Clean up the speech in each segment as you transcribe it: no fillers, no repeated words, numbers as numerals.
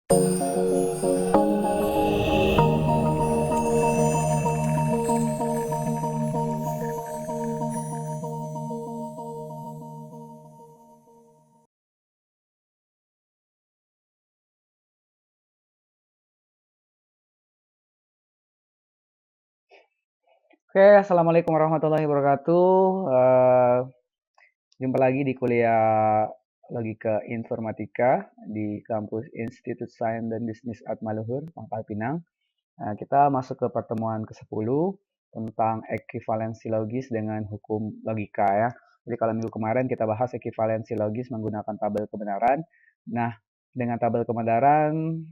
Oke, assalamualaikum warahmatullahi wabarakatuh. Jumpa lagi di kuliah Logika Informatika di kampus Institut Sains dan Bisnis Atmaluhur, Pangkal Pinang. Kita masuk ke pertemuan ke-10 tentang ekuivalensi logis dengan hukum logika ya. Jadi kalau minggu kemarin kita bahas ekuivalensi logis menggunakan tabel kebenaran. Nah, dengan tabel kebenaran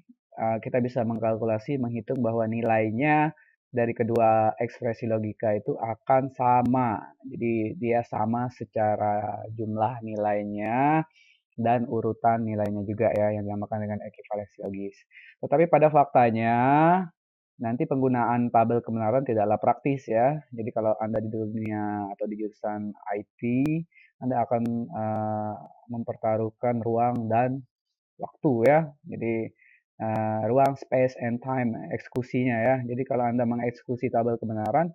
kita bisa mengkalkulasi, menghitung bahwa nilainya dari kedua ekspresi logika itu akan sama. Jadi dia sama secara jumlah nilainya dan urutan nilainya juga ya, yang dinamakan dengan ekuivalensi logis. Tetapi pada faktanya nanti penggunaan tabel kebenaran tidaklah praktis ya. Jadi kalau Anda di dunia atau di jurusan IT, Anda akan mempertaruhkan ruang dan waktu ya. Jadi ruang, space, and time eksekusinya ya. Jadi kalau Anda mengeksekusi tabel kebenaran,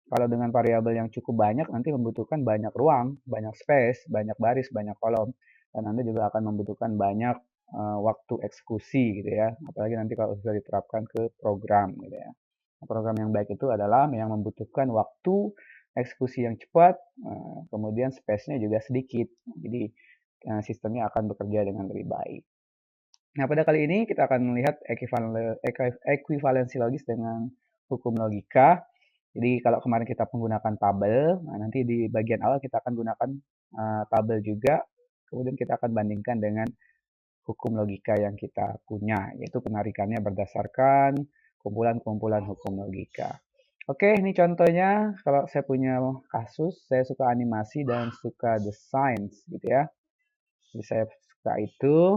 kalau dengan variabel yang cukup banyak nanti membutuhkan banyak ruang, banyak space, banyak baris, banyak kolom. Dan Anda juga akan membutuhkan banyak waktu eksekusi gitu ya. Apalagi nanti kalau sudah diterapkan ke program gitu ya. Program yang baik itu adalah yang membutuhkan waktu eksekusi yang cepat, kemudian space-nya juga sedikit. Jadi sistemnya akan bekerja dengan lebih baik. Nah, pada kali ini kita akan melihat ekuivalensi logis dengan hukum logika. Jadi kalau kemarin kita menggunakan tabel, nah nanti di bagian awal kita akan gunakan tabel juga. Kemudian kita akan bandingkan dengan hukum logika yang kita punya, yaitu penarikannya berdasarkan kumpulan-kumpulan hukum logika. Oke, ini contohnya kalau saya punya kasus, saya suka animasi dan suka desain gitu ya. Jadi saya suka itu,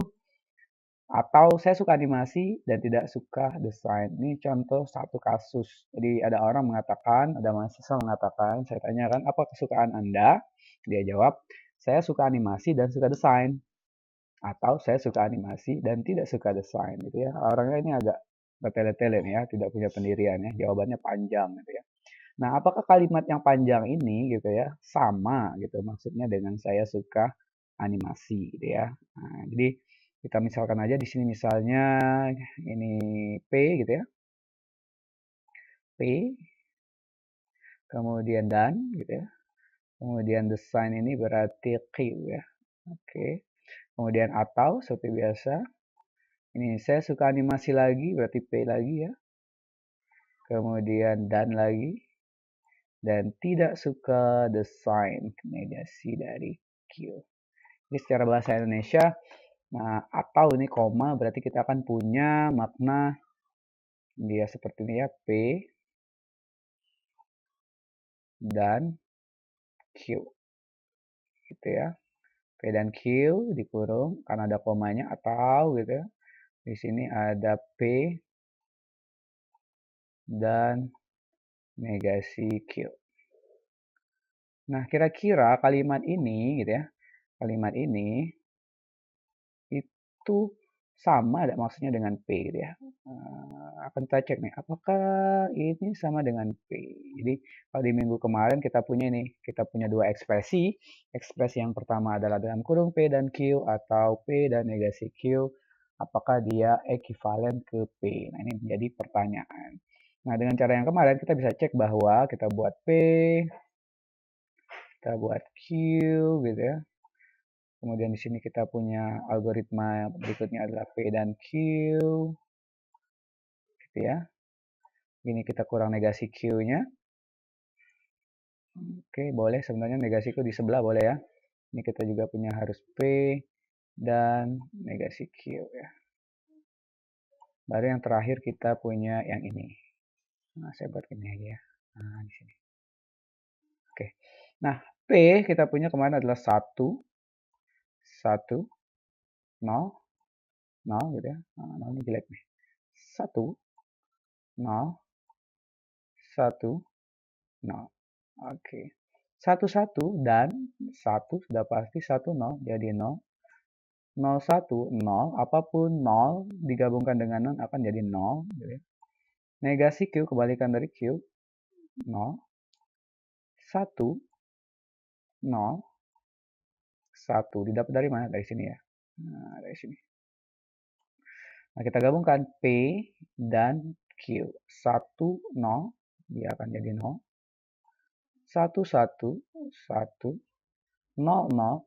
atau saya suka animasi dan tidak suka desain. Ini contoh satu kasus. Jadi ada orang mengatakan, ada mahasiswa mengatakan, saya tanyakan, apa kesukaan Anda? Dia jawab, saya suka animasi dan suka desain. Atau saya suka animasi dan tidak suka desain. Gitu ya. Orangnya ini agak bertele-tele nih ya, tidak punya pendirian ya. Jawabannya panjang gitu ya. Nah, apakah kalimat yang panjang ini gitu ya sama gitu maksudnya dengan saya suka animasi gitu ya. Nah, jadi kita misalkan aja di sini misalnya ini P gitu ya. P, kemudian dan gitu ya. Kemudian desain ini berarti Q ya. Oke. Kemudian atau seperti biasa. Ini saya suka animasi lagi berarti P lagi ya. Kemudian dan lagi. Dan tidak suka desain, negasi dari Q. Jadi secara bahasa Indonesia, nah atau ini koma berarti kita akan punya makna dia seperti ini ya, P dan Q gitu ya. P dan Q dikurung karena ada komanya atau gitu ya. Di sini ada P dan negasi Q. Nah, kira-kira kalimat ini gitu ya. Kalimat ini itu sama ada maksudnya dengan P gitu ya. Akan kita cek nih, apakah ini sama dengan P. Jadi kalau di minggu kemarin kita punya ini, kita punya dua ekspresi. Ekspresi yang pertama adalah dalam kurung P dan Q atau P dan negasi Q. Apakah dia ekivalen ke P? Nah ini menjadi pertanyaan. Nah dengan cara yang kemarin kita bisa cek bahwa kita buat P, kita buat Q gitu ya. Kemudian di sini kita punya algoritma berikutnya adalah P dan Q, gitu ya. Ini kita kurang negasi Q-nya. Oke, boleh sebenarnya negasi Q di sebelah boleh ya. Ini kita juga punya harus P dan negasi Q ya. Baru yang terakhir kita punya yang ini. Nah, saya buat ini aja ya. Nah, di sini. Oke. Nah, P kita punya kemarin adalah 1, 1, 0, 0 gitu ya. Nah, 0 ini jelek nih. 1, 0, 1, 0. Oke. 1, 1 dan 1 sudah pasti 1, 0 jadi 0. 01, 0, apapun 0 digabungkan dengan 0 akan jadi 0. Gitu ya. Negasi Q, kebalikan dari Q, 0, 1, 0, 1. Didapat dari mana? Dari sini ya. Nah, dari sini. Nah, kita gabungkan P dan Q. 1, 0, dia akan jadi 0. 1, 1, 1, 0, 0,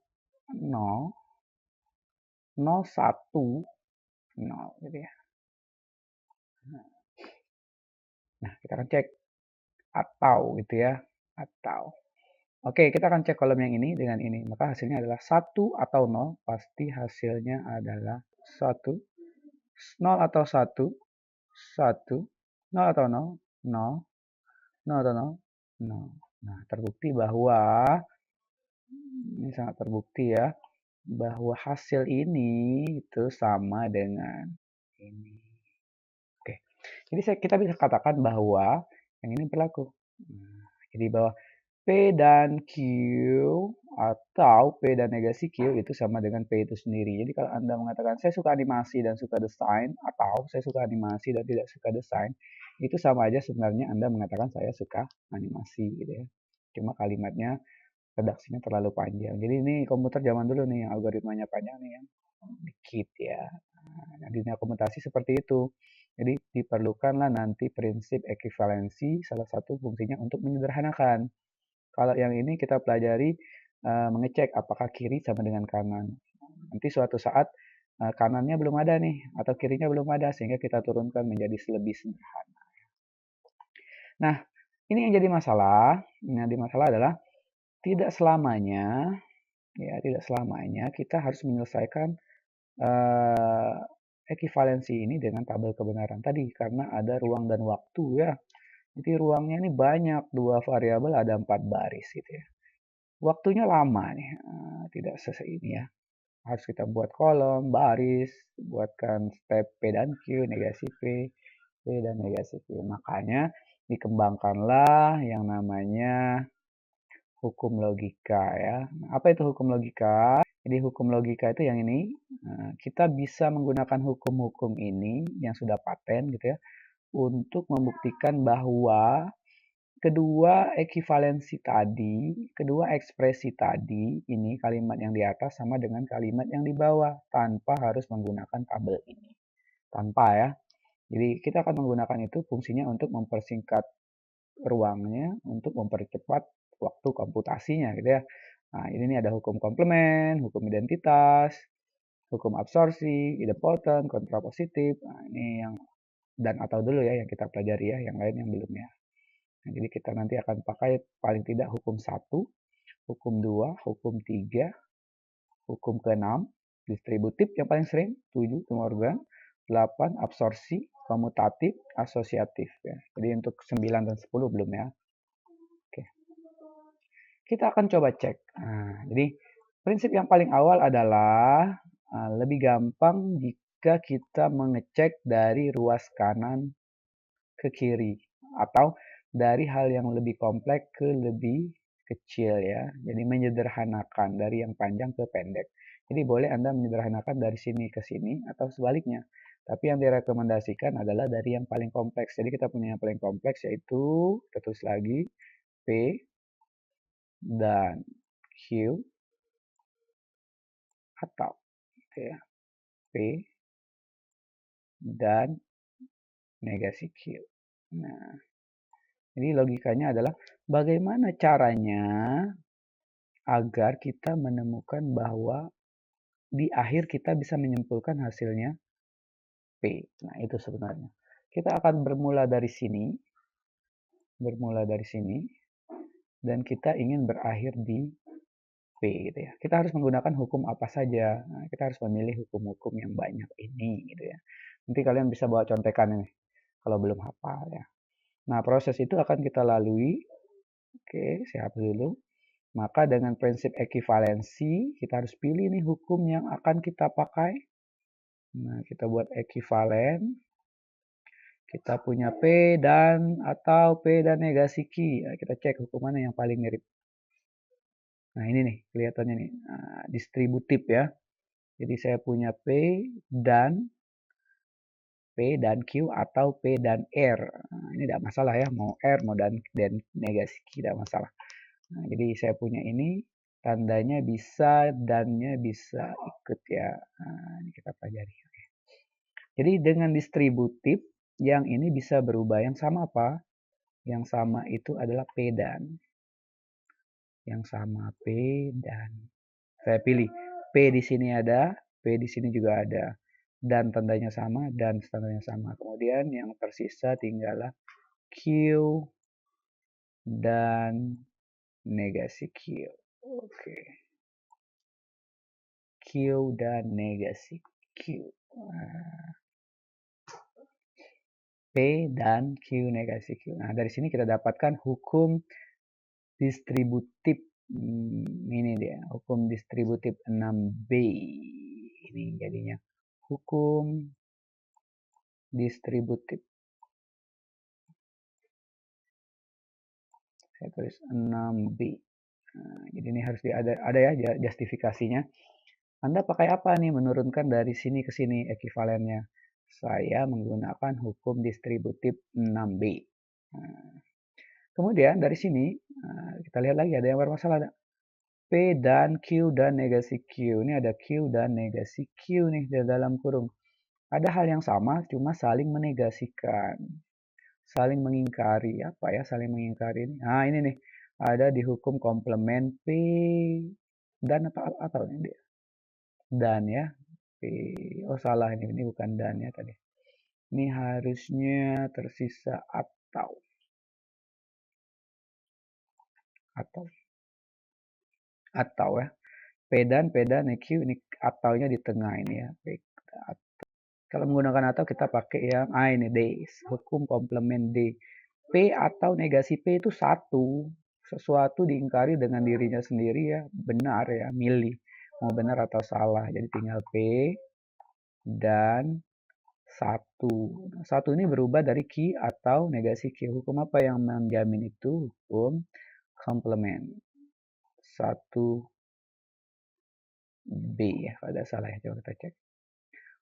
0, 0, 1, 0. Gitu ya. Nah, kita akan cek atau gitu ya. Atau. Oke, kita akan cek kolom yang ini dengan ini. Maka hasilnya adalah 1 atau 0. Pasti hasilnya adalah 1. 0 atau 1. 1. 0 atau 0. 0. 0 atau 0. 0. Nah, terbukti bahwa ini sangat terbukti ya. Bahwa hasil ini itu sama dengan ini. Oke. Jadi kita bisa katakan bahwa yang ini berlaku. Nah, jadi bahwa P dan Q atau P dan negasi Q itu sama dengan P itu sendiri. Jadi kalau Anda mengatakan saya suka animasi dan suka desain atau saya suka animasi dan tidak suka desain, itu sama aja sebenarnya Anda mengatakan saya suka animasi gitu ya. Cuma kalimatnya redaksinya terlalu panjang. Jadi ini komputer zaman dulu nih yang algoritmanya panjang nih yang dikit ya. Nah, di dunia komutasi seperti itu. Jadi diperlukanlah nanti prinsip ekuivalensi salah satu fungsinya untuk menyederhanakan. Kalau yang ini kita pelajari mengecek apakah kiri sama dengan kanan. Nanti suatu saat kanannya belum ada nih atau kirinya belum ada sehingga kita turunkan menjadi lebih sederhana. Nah, ini yang jadi masalah. Yang jadi masalah adalah tidak selamanya kita harus menyelesaikan ekuivalensi ini dengan tabel kebenaran tadi karena ada ruang dan waktu ya. Jadi ruangnya ini banyak, 2 variabel ada 4 baris gitu ya. Waktunya lama nih, tidak sesuai ini ya. Harus kita buat kolom, baris, buatkan step P dan Q, negasi P dan negasi Q. Makanya dikembangkanlah yang namanya hukum logika ya. Apa itu hukum logika? Jadi hukum logika itu yang ini. Kita bisa menggunakan hukum-hukum ini yang sudah paten gitu ya untuk membuktikan bahwa kedua ekuivalensi tadi, kedua ekspresi tadi, ini kalimat yang di atas sama dengan kalimat yang di bawah tanpa harus menggunakan tabel ini. Tanpa ya. Jadi kita akan menggunakan itu fungsinya untuk mempersingkat ruangnya, untuk mempercepat waktu komputasinya gitu ya. Nah, ini ada hukum komplement, hukum identitas, hukum absorpsi, idempotent, kontrapositif. Nah, ini yang dan atau dulu ya yang kita pelajari ya, yang lain yang belum ya. Nah, jadi kita nanti akan pakai paling tidak hukum 1, hukum 2, hukum 3, hukum ke-6, distributif yang paling sering, 7, organ, 8, absorpsi, komutatif, asosiatif ya. Jadi untuk 9 dan 10 belum ya. Oke. Kita akan coba cek. Nah, jadi prinsip yang paling awal adalah lebih gampang jika kita mengecek dari ruas kanan ke kiri atau dari hal yang lebih kompleks ke lebih kecil ya. Jadi menyederhanakan dari yang panjang ke pendek. Jadi boleh Anda menyederhanakan dari sini ke sini atau sebaliknya. Tapi yang direkomendasikan adalah dari yang paling kompleks. Jadi kita punya yang paling kompleks yaitu, kita tulis lagi, P dan Q atau gitu ya, P dan negasi Q. Nah, jadi logikanya adalah bagaimana caranya agar kita menemukan bahwa di akhir kita bisa menyimpulkan hasilnya P. Nah, itu sebenarnya. Kita akan bermula dari sini, dan kita ingin berakhir di P gitu ya. Kita harus menggunakan hukum apa saja. Nah, kita harus memilih hukum-hukum yang banyak ini gitu ya. Nanti kalian bisa bawa contekan ini kalau belum hafal ya. Nah, proses itu akan kita lalui. Oke, saya hapus dulu. Maka dengan prinsip ekuivalensi, kita harus pilih nih hukum yang akan kita pakai. Nah, kita buat ekuivalen. Kita punya P dan atau P dan negasi Q. Nah, kita cek hukum mana yang paling mirip. Nah, ini nih, kelihatannya nih. Nah, distributif ya. Jadi saya punya P dan Q atau P dan R. Nah, ini tidak masalah ya, mau R mau dan negasi Q tidak masalah. Nah, jadi saya punya ini tandanya bisa dannya bisa ikut ya. Nah, ini kita pelajari. Jadi dengan distributif yang ini bisa berubah. Yang sama apa? Yang sama itu adalah P dan. Yang sama P dan. Saya pilih P di sini ada, P di sini juga ada. Dan tandanya sama, dan tandanya sama. Kemudian yang tersisa tinggallah Q dan negasi Q. Oke. Q dan negasi Q. P dan Q negasi Q. Nah, dari sini kita dapatkan hukum distributif. Ini dia, hukum distributif 6B. Ini jadinya hukum distributif. Saya tulis 6B. Nah, jadi ini harus ada ya justifikasinya. Anda pakai apa nih menurunkan dari sini ke sini ekuivalennya? Saya menggunakan hukum distributif 6B. Nah, kemudian dari sini kita lihat lagi ada yang bermasalah. Ada P dan Q dan negasi Q. Ini ada Q dan negasi Q nih di dalam kurung. Ada hal yang sama, cuma saling menegasikan. Saling mengingkari. Apa ya saling mengingkari ini? Nah ini nih. Ada di hukum komplement P dan atau ini dia. Dan ya. P. Oh salah ini bukan dan ya tadi. Ini harusnya tersisa atau. Atau ya. P dan Q ini ataunya di tengah ini ya. P, kalau menggunakan atau kita pakai yang ini D, hukum komplement D. P atau negasi P itu satu. Sesuatu diingkari dengan dirinya sendiri ya, benar ya, milih. Mau benar atau salah. Jadi tinggal P dan satu. Satu ini berubah dari Q atau negasi Q. Hukum apa yang menjamin itu? Hukum komplement. 1B ya, kalau tidak salah ya, coba kita cek.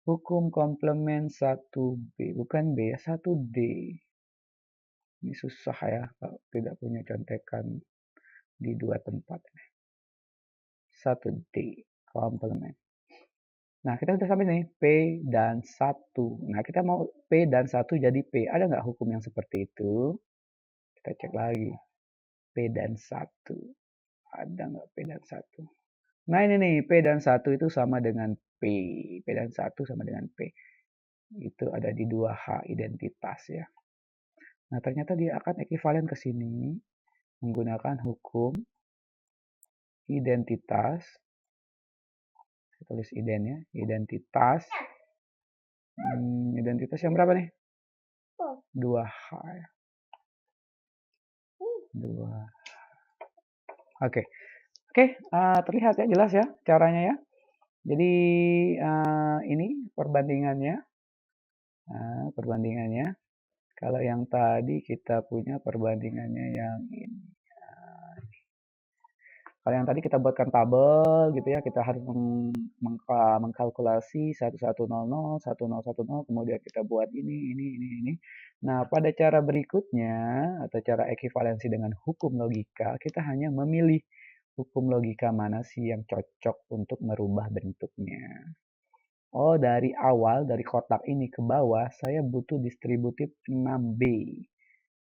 Hukum komplement 1B, bukan B ya, 1D. Ini susah ya kalau tidak punya contekan di dua tempat. 1D, komplement. Nah, kita sudah sampai nih, P dan 1. Nah, kita mau P dan 1 jadi P. Ada nggak hukum yang seperti itu? Kita cek lagi. P dan 1. Ada nggak P dan 1? Nah, ini nih, P dan 1 itu sama dengan P. P dan 1 sama dengan P. Itu ada di 2H identitas ya. Nah, ternyata dia akan ekuivalen ke sini menggunakan hukum identitas. Saya tulis ident ya, identitas. Identitas yang berapa nih? 2H ya. 2. Oke. Terlihat ya, jelas ya caranya ya. Jadi ini perbandingannya. Kalau yang tadi kita punya perbandingannya yang ini. Kalau yang tadi kita buatkan tabel gitu ya, kita harus mengkalkulasi 1100, 1010, kemudian kita buat ini. Nah, pada cara berikutnya atau cara ekuivalensi dengan hukum logika, kita hanya memilih hukum logika mana sih yang cocok untuk merubah bentuknya. Oh, dari awal, dari kotak ini ke bawah, saya butuh distributif 6B.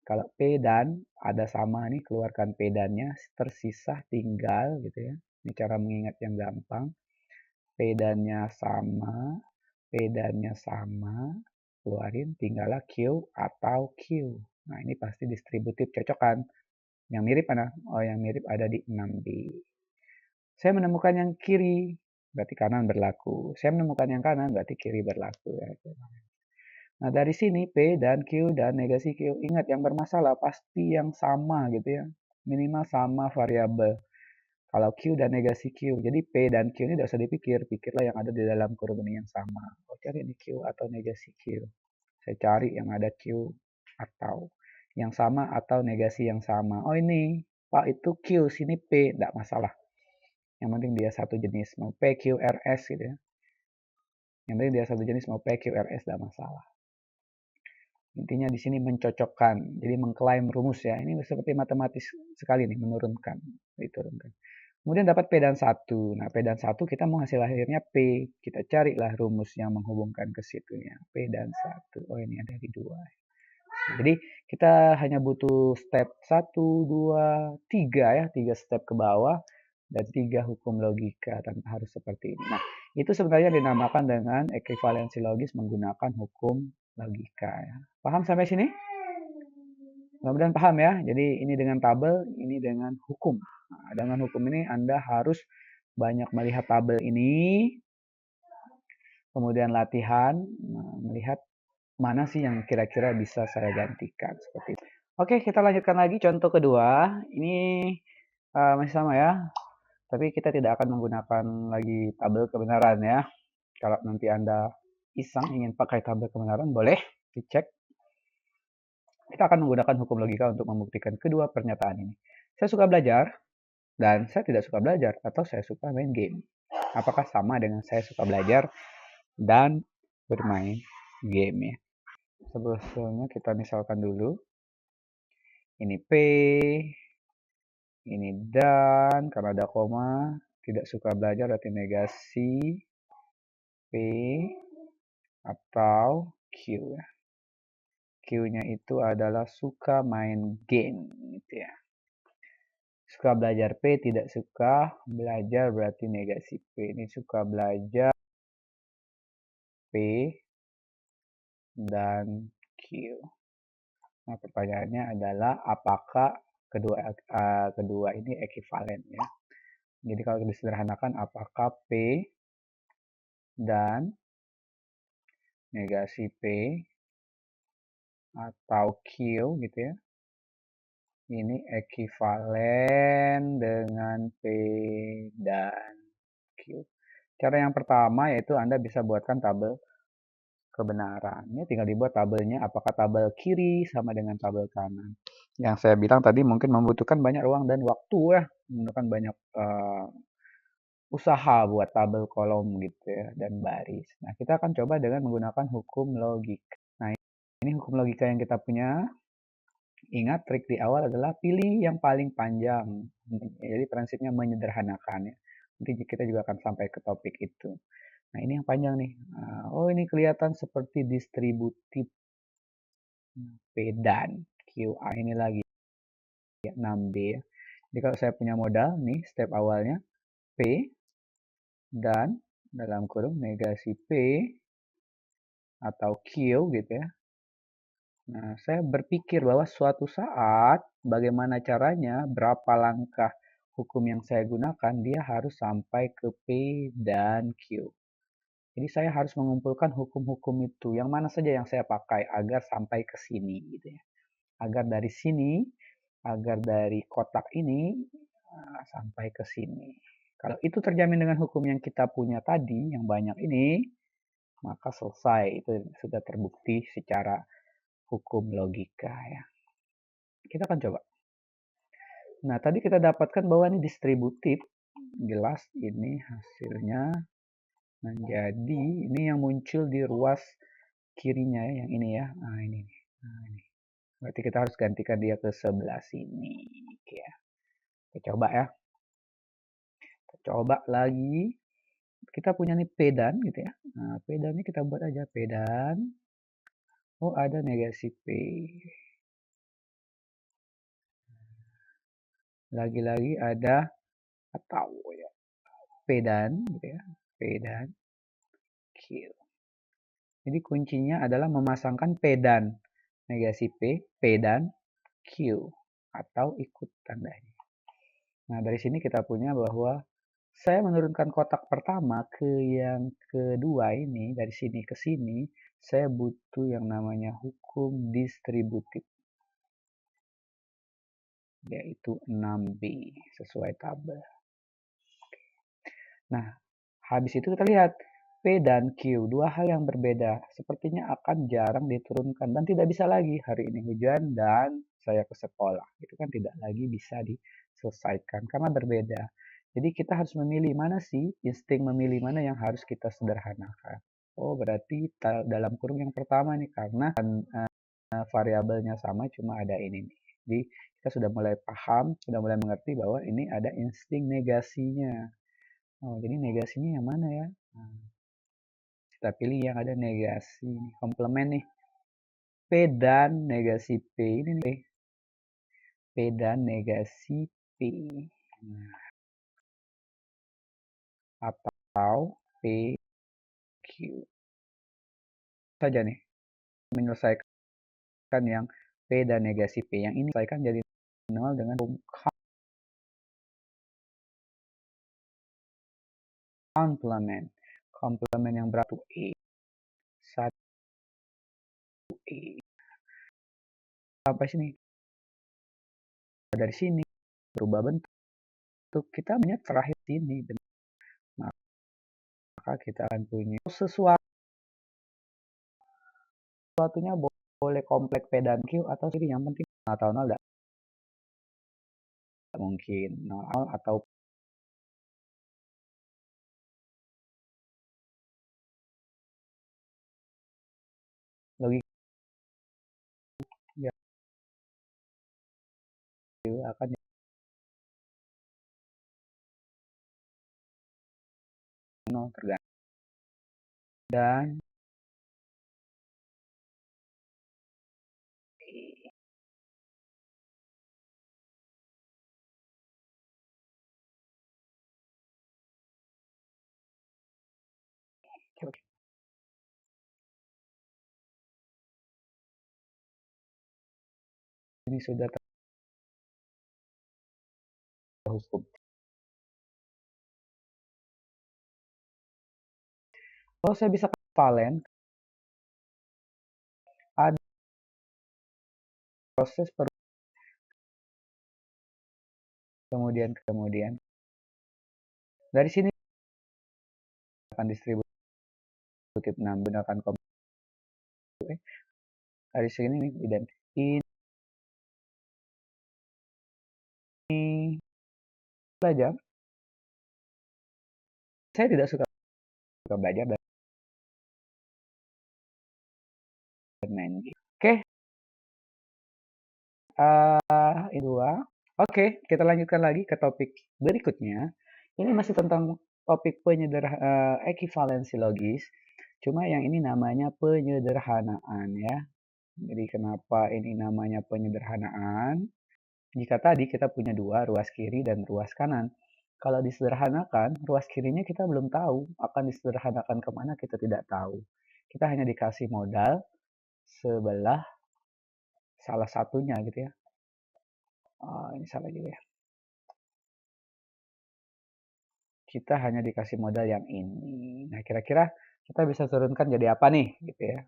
Kalau P dan ada sama nih, keluarkan P dannya, tersisa tinggal gitu ya. Ini cara mengingat yang gampang. P dannya sama, keluarin tinggallah Q atau Q. Nah, ini pasti distributif cocok kan? Yang mirip mana? Oh, yang mirip ada di 6B. Saya menemukan yang kiri, berarti kanan berlaku. Saya menemukan yang kanan, berarti kiri berlaku ya. Nah, dari sini P dan Q dan negasi Q. Ingat yang bermasalah pasti yang sama gitu ya. Minimal sama variabel. Kalau Q dan negasi Q. Jadi P dan Q ini tidak usah dipikir. Pikirlah yang ada di dalam kurung ini yang sama. Oh, cari ini Q atau negasi Q. Saya cari yang ada Q atau yang sama atau negasi yang sama. Oh ini, Pak itu Q, sini P. Tidak masalah. Yang penting dia satu jenis. Mau P, Q, R, S gitu ya. Yang penting dia satu jenis mau P, Q, R, S tidak masalah. Intinya di sini mencocokkan, jadi mengklaim rumus ya. Ini seperti matematis sekali nih, menurunkan, diturunkan. Kemudian dapat P dan 1. Nah, P dan 1 kita mau hasil akhirnya P. Kita carilah rumus yang menghubungkan ke situnya. P dan 1. Oh, ini ada di 2. Jadi kita hanya butuh step 1, 2, 3 ya. 3 step ke bawah dan 3 hukum logika tanpa harus seperti ini. Nah, itu sebenarnya dinamakan dengan ekivalensi logis menggunakan hukum logika ya. Paham sampai sini? Mudah-mudahan paham ya. Jadi ini dengan tabel, ini dengan hukum. Nah, dengan hukum ini Anda harus banyak melihat tabel ini, kemudian latihan, melihat mana sih yang kira-kira bisa saya gantikan seperti itu. Oke, kita lanjutkan lagi contoh kedua. Ini masih sama ya, tapi kita tidak akan menggunakan lagi tabel kebenaran ya. Kalau nanti Anda iseng ingin pakai tabel kebenaran, boleh dicek. Kita akan menggunakan hukum logika untuk membuktikan kedua pernyataan ini. Saya suka belajar dan saya tidak suka belajar, atau saya suka main game. Apakah sama dengan saya suka belajar dan bermain game ya? Sebelumnya kita misalkan dulu. Ini P, ini dan, karena ada koma, tidak suka belajar berarti negasi P atau Q ya. Q-nya itu adalah suka main game gitu ya. Suka belajar P, tidak suka belajar berarti negasi P. Ini suka belajar P dan Q. Nah, pertanyaannya adalah apakah kedua ini ekivalen ya. Jadi kalau disederhanakan apakah P dan negasi P atau Q gitu ya. Ini ekivalen dengan P dan Q. Cara yang pertama yaitu Anda bisa buatkan tabel kebenaran. Ini tinggal dibuat tabelnya apakah tabel kiri sama dengan tabel kanan. Yang saya bilang tadi mungkin membutuhkan banyak ruang dan waktu ya. Membutuhkan banyak usaha buat tabel kolom gitu ya dan baris. Nah, kita akan coba dengan menggunakan hukum logika. Nah, ini hukum logika yang kita punya. Ingat trik di awal adalah pilih yang paling panjang. Jadi prinsipnya menyederhanakan ya. Nanti kita juga akan sampai ke topik itu. Nah, ini yang panjang nih. Oh, ini kelihatan seperti distributif P dan QA ini lagi ya, 6B ya. Jadi kalau saya punya modal nih step awalnya P dan dalam kurung negasi P atau Q gitu ya. Nah, saya berpikir bahwa suatu saat bagaimana caranya, berapa langkah hukum yang saya gunakan, dia harus sampai ke P dan Q. Jadi saya harus mengumpulkan hukum-hukum itu, yang mana saja yang saya pakai agar sampai ke sini gitu ya. Agar dari sini, agar dari kotak ini sampai ke sini. Kalau itu terjamin dengan hukum yang kita punya tadi, yang banyak ini, maka selesai. Itu sudah terbukti secara hukum logika ya. Kita akan coba. Nah, tadi kita dapatkan bahwa ini distributif. Jelas ini hasilnya menjadi ini yang muncul di ruas kirinya ya, yang ini ya. Nah, ini. Nah, ini. Berarti kita harus gantikan dia ke sebelah sini. Oke ya. Kita coba ya. Kita coba lagi. Kita punya nih pedan gitu ya. Nah, pedannya kita buat aja pedan. Oh, ada negasi P. Lagi-lagi ada atau ya. Pedan gitu ya. Pedan Q. Jadi kuncinya adalah memasangkan P dan negasi P dan Q atau ikut tandanya. Nah, dari sini kita punya bahwa saya menurunkan kotak pertama ke yang kedua ini, dari sini ke sini, saya butuh yang namanya hukum distributif. Yaitu 6B sesuai tabel. Nah, habis itu kita lihat P dan Q, dua hal yang berbeda. Sepertinya akan jarang diturunkan dan tidak bisa lagi. Hari ini hujan dan saya ke sekolah. Itu kan tidak lagi bisa diselesaikan karena berbeda. Jadi kita harus memilih mana sih insting memilih mana yang harus kita sederhanakan. Oh, berarti dalam kurung yang pertama nih, karena variabelnya sama, cuma ada ini nih. Jadi kita sudah mulai paham, sudah mulai mengerti bahwa ini ada insting negasinya. Oh, jadi negasinya yang mana ya? Nah, kita pilih yang ada negasi, komplement nih. P dan negasi P ini nih. P dan negasi P. Nah, atau PQ saja nih, menyelesaikan yang P dan negasi P. Yang ini selesaikan jadi 0 dengan komplement. Komplement yang berapa? E. 1E. Sampai sini. Dari sini berubah bentuk. Kita punya terakhir sini. Maka kita akan punya sesuatunya boleh kompleks P dan Q atau sini, yang penting atau 0 tidak mungkin 0 atau logika ya, akan nol tergantung. Dan ini sudah terhukum. Kalau saya bisa valen, ada proses kemudian dari sini akan distributif 6 gunakan dari sini nih identik ini belajar. Saya tidak suka belajar dan main game. Oke, ini dua. Oke, kita lanjutkan lagi ke topik berikutnya. Ini masih tentang topik ekivalensi logis. Cuma yang ini namanya penyederhanaan ya. Jadi kenapa ini namanya penyederhanaan? Jika tadi kita punya dua, ruas kiri dan ruas kanan. Kalau disederhanakan, ruas kirinya kita belum tahu. Akan disederhanakan kemana kita tidak tahu. Kita hanya dikasih modal sebelah salah satunya gitu ya. Ini salah juga ya. Kita hanya dikasih modal yang ini. Nah, kira-kira kita bisa turunkan jadi apa nih gitu ya.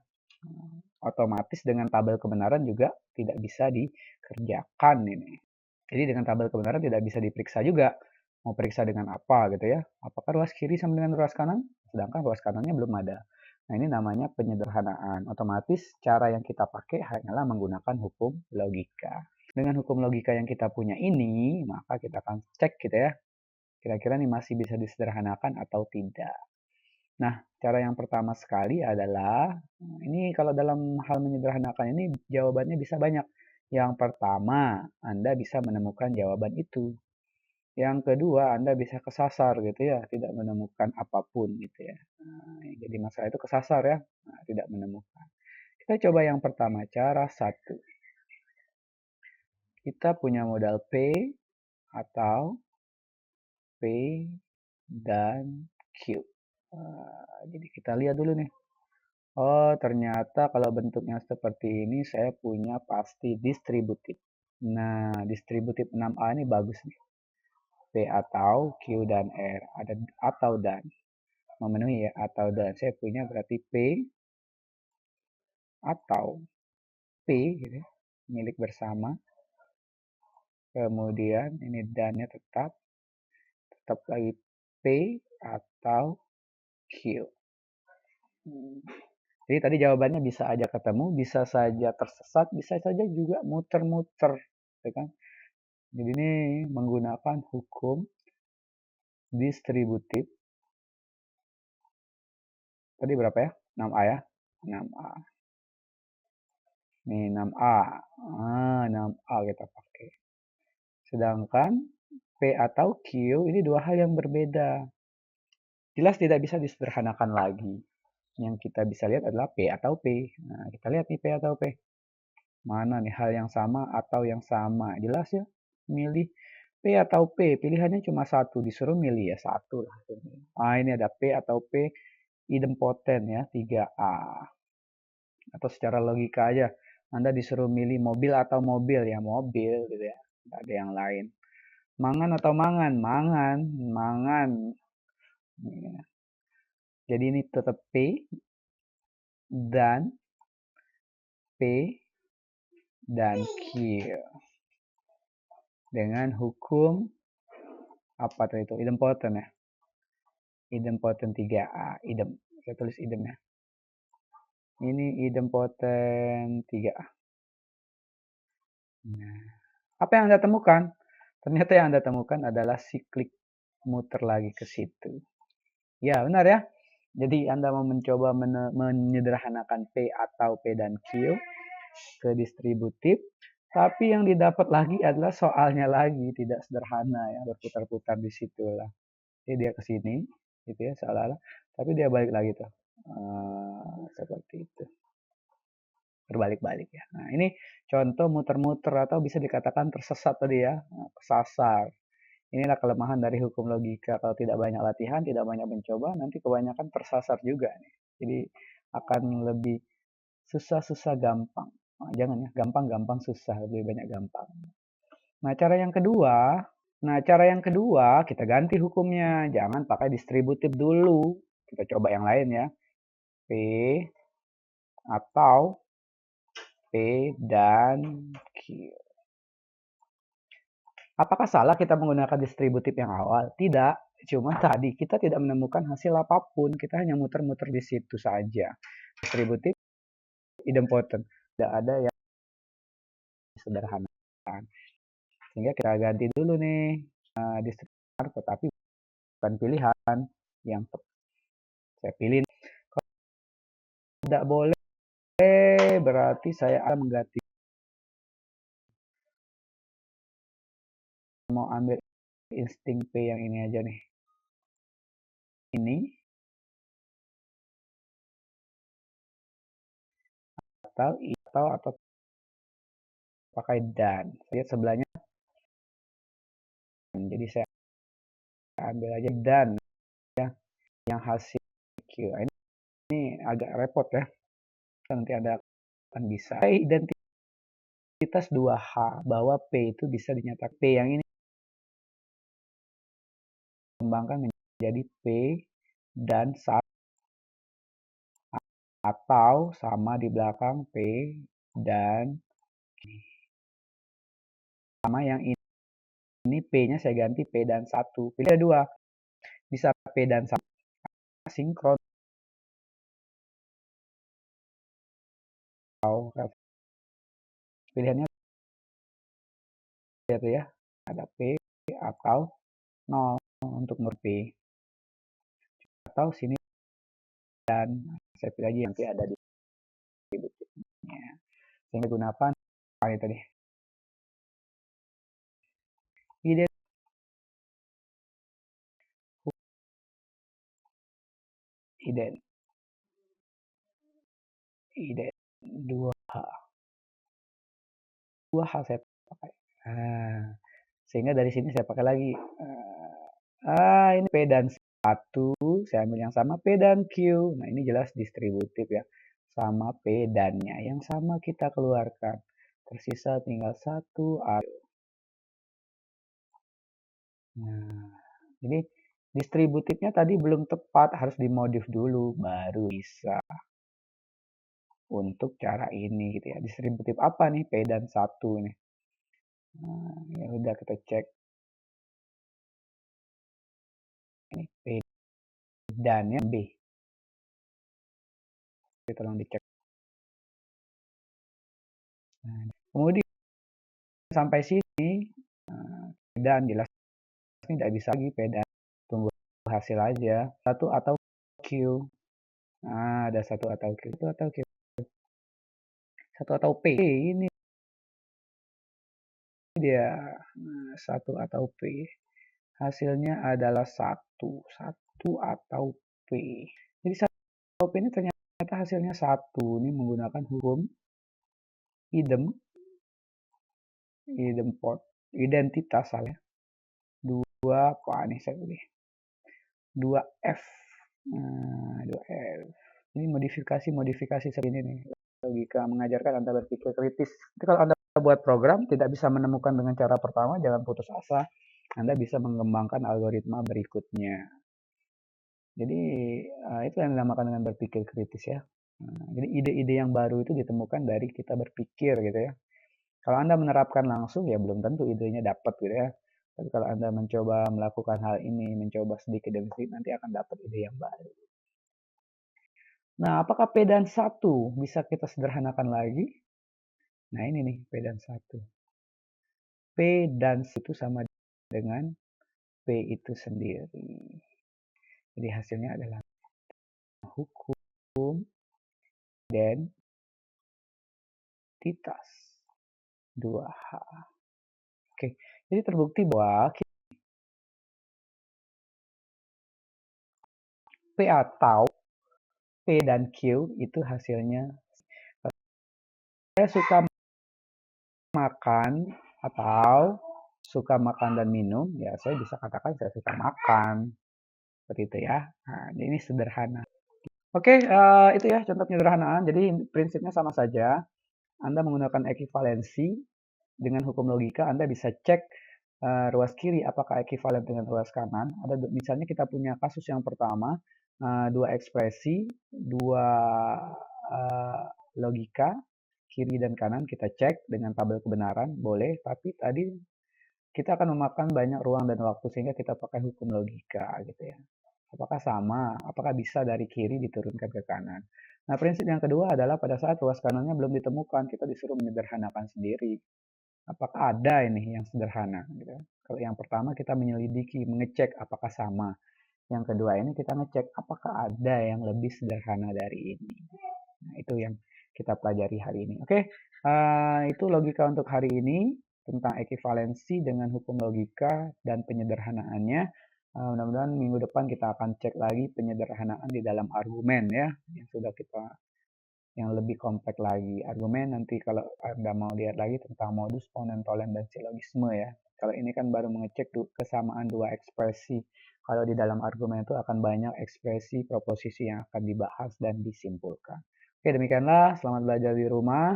Otomatis dengan tabel kebenaran juga tidak bisa dikerjakan ini. Jadi dengan tabel kebenaran tidak bisa diperiksa juga. Mau periksa dengan apa gitu ya. Apakah ruas kiri sama dengan ruas kanan? Sedangkan ruas kanannya belum ada. Nah, ini namanya penyederhanaan. Otomatis cara yang kita pakai hanyalah menggunakan hukum logika. Dengan hukum logika yang kita punya ini, maka kita akan cek gitu ya. Kira-kira ini masih bisa disederhanakan atau tidak. Nah, cara yang pertama sekali adalah, ini kalau dalam hal menyederhanakan ini jawabannya bisa banyak. Yang pertama, Anda bisa menemukan jawaban itu. Yang kedua, Anda bisa kesasar gitu ya, tidak menemukan apapun gitu ya. Nah, jadi masalah itu kesasar ya, nah, tidak menemukan. Kita coba yang pertama, cara satu. Kita punya modal P atau P dan Q. Jadi kita lihat dulu nih. Oh, ternyata kalau bentuknya seperti ini saya punya pasti distributif. Nah, distributif 6A ini bagus nih. P atau Q dan R. Ada atau dan. Memenuhi ya, atau dan. Saya punya berarti P atau P gitu ya, milik bersama. Kemudian ini dannya tetap lagi P atau Q. Jadi tadi jawabannya bisa aja ketemu, bisa saja tersesat, bisa saja juga muter-muter, ya kan? Jadi ini menggunakan hukum distributif Tadi berapa ya? 6A ya? 6A. Nih 6A. 6A kita pakai. Sedangkan P atau Q ini dua hal yang berbeda. Jelas tidak bisa disederhanakan lagi. Yang kita bisa lihat adalah P atau P. Nah, kita lihat nih P atau P. Mana nih hal yang sama atau yang sama? Jelas ya? Milih P atau P. Pilihannya cuma satu. Disuruh milih ya satu lah. Ah, ini ada P atau P idempoten ya 3A. Atau secara logika aja. Anda disuruh milih mobil atau mobil ya mobil gitu ya. Tidak ada yang lain. Mangan atau mangan? Mangan. Mangan. Ya. Jadi ini tetap P dan P dan Q. Dengan hukum apa tuh itu? Idempoten ya. Idempoten 3A. Idem. Saya tulis idem ya. Ini idempoten 3A. Nah, apa yang Anda temukan? Ternyata yang Anda temukan adalah siklik muter lagi ke situ. Ya, benar ya. Jadi Anda mau mencoba menyederhanakan P atau P dan Q ke distributif, tapi yang didapat lagi adalah soalnya lagi, tidak sederhana ya, berputar-putar di situ lah. Jadi dia ke sini, gitu ya, seolah-olah, tapi dia balik lagi tuh. Seperti itu. Berbalik-balik ya. Nah, ini contoh muter-muter atau bisa dikatakan tersesat tadi ya, kesasar. Inilah kelemahan dari hukum logika. Kalau tidak banyak latihan, tidak banyak mencoba, nanti kebanyakan tersasar juga nih. Jadi akan lebih susah-susah gampang. Nah, jangan ya, gampang-gampang susah, lebih banyak gampang. Nah, cara yang kedua kita ganti hukumnya. Jangan pakai distributif dulu. Kita coba yang lain ya. P atau P dan Q. Apakah salah kita menggunakan distributif yang awal? Tidak. Cuma tadi kita tidak menemukan hasil apapun. Kita hanya muter-muter di situ saja. Distributif idempoten. Tidak ada yang sederhana. Sehingga kita ganti dulu nih distributif, tetapi bukan pilihan yang saya pilih. Kalau tidak boleh, berarti saya akan mengganti. Mau ambil insting P yang ini aja nih. Ini atau pakai dan. Lihat sebelahnya. Jadi saya ambil aja dan ya yang hasil Q. Ini agak repot ya. Nanti ada akan bisa identitas 2H bahwa P itu bisa dinyatakan P yang ini kembangkan menjadi P dan 1 atau sama di belakang P dan sama yang ini P-nya saya ganti P dan 1. Pilih 2. Bisa P dan 1 sinkron atau pilihannya ya ada P atau 0 untuk nur P atau sini dan saya pilih aja nanti ada di distributifnya sehingga gunakan ini tadi ident 2H saya pakai sehingga dari sini saya pakai lagi ini P dan 1 saya ambil yang sama P dan Q. Nah ini jelas distributif ya, sama P dan-nya yang sama kita keluarkan, tersisa tinggal 1 A. Nah ini distributifnya tadi belum tepat, harus dimodif dulu baru bisa untuk cara ini gitu ya. Distributif apa nih P dan 1 nih? Nah, ya udah kita cek ini P dan yang B. Kita tolong dicek. Nah, kemudian sampai sini dan jelas ini tidak bisa lagi P dan tunggu hasil aja 1 atau Q. Nah, ada satu atau Q. Satu atau P. Ini dia. Nah, satu atau P. Hasilnya adalah satu. Satu atau P. Jadi satu atau P ini ternyata hasilnya satu. Ini menggunakan hukum idempot, identitas salah. Dua apa nih saya pilih? 2F. Nah, 2F. Ini modifikasi seperti ini nih. Logika mengajarkan Anda berpikir kritis. Jadi kalau Anda buat program tidak bisa menemukan dengan cara pertama, jangan putus asa. Anda bisa mengembangkan algoritma berikutnya. Jadi itu yang dinamakan dengan berpikir kritis ya. Jadi ide-ide yang baru itu ditemukan dari kita berpikir gitu ya. Kalau Anda menerapkan langsung ya belum tentu idenya dapat gitu ya. Tapi kalau Anda mencoba melakukan hal ini, mencoba sedikit demi sedikit, nanti akan dapat ide yang baru. Nah, apakah P dan 1 bisa kita sederhanakan lagi? Nah, ini nih P dan 1. P dan 1 itu sama dengan P itu sendiri. Jadi hasilnya adalah hukum identitas 2H. Oke, jadi terbukti bahwa P atau P dan Q itu hasilnya. Saya suka makan atau suka makan dan minum, ya saya bisa katakan saya suka makan. Seperti itu ya. Nah, ini sederhana. Oke, itu ya contoh penyederhanaan. Jadi prinsipnya sama saja. Anda menggunakan ekivalensi dengan hukum logika, Anda bisa cek ruas kiri apakah ekivalen dengan ruas kanan. Ada misalnya kita punya kasus yang pertama, dua ekspresi, dua logika, kiri dan kanan kita cek dengan tabel kebenaran, boleh. Tapi tadi kita akan memakan banyak ruang dan waktu sehingga kita pakai hukum logika gitu ya. Apakah sama? Apakah bisa dari kiri diturunkan ke kanan? Nah, prinsip yang kedua adalah pada saat ruas kanannya belum ditemukan, kita disuruh menyederhanakan sendiri. Apakah ada ini yang sederhana? Gitu. Kalau yang pertama kita menyelidiki, mengecek apakah sama. Yang kedua ini kita ngecek apakah ada yang lebih sederhana dari ini. Nah, itu yang kita pelajari hari ini. Oke, itu logika untuk hari ini tentang ekivalensi dengan hukum logika dan penyederhanaannya. Mudah-mudahan minggu depan kita akan cek lagi penyederhanaan di dalam argumen ya, yang sudah kita yang lebih kompleks lagi. Argumen nanti kalau Anda mau lihat lagi tentang modus, ponentolen, dan silogisme ya. Kalau ini kan baru mengecek kesamaan dua ekspresi. Kalau di dalam argumen itu akan banyak ekspresi proposisi yang akan dibahas dan disimpulkan. Oke, demikianlah. Selamat belajar di rumah.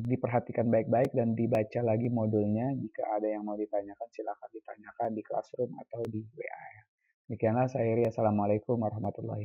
Diperhatikan baik-baik dan dibaca lagi modulnya. Jika ada yang mau ditanyakan, silakan ditanyakan di Classroom atau di WA. Demikianlah saya Iri. Assalamualaikum warahmatullahi wabarakatuh.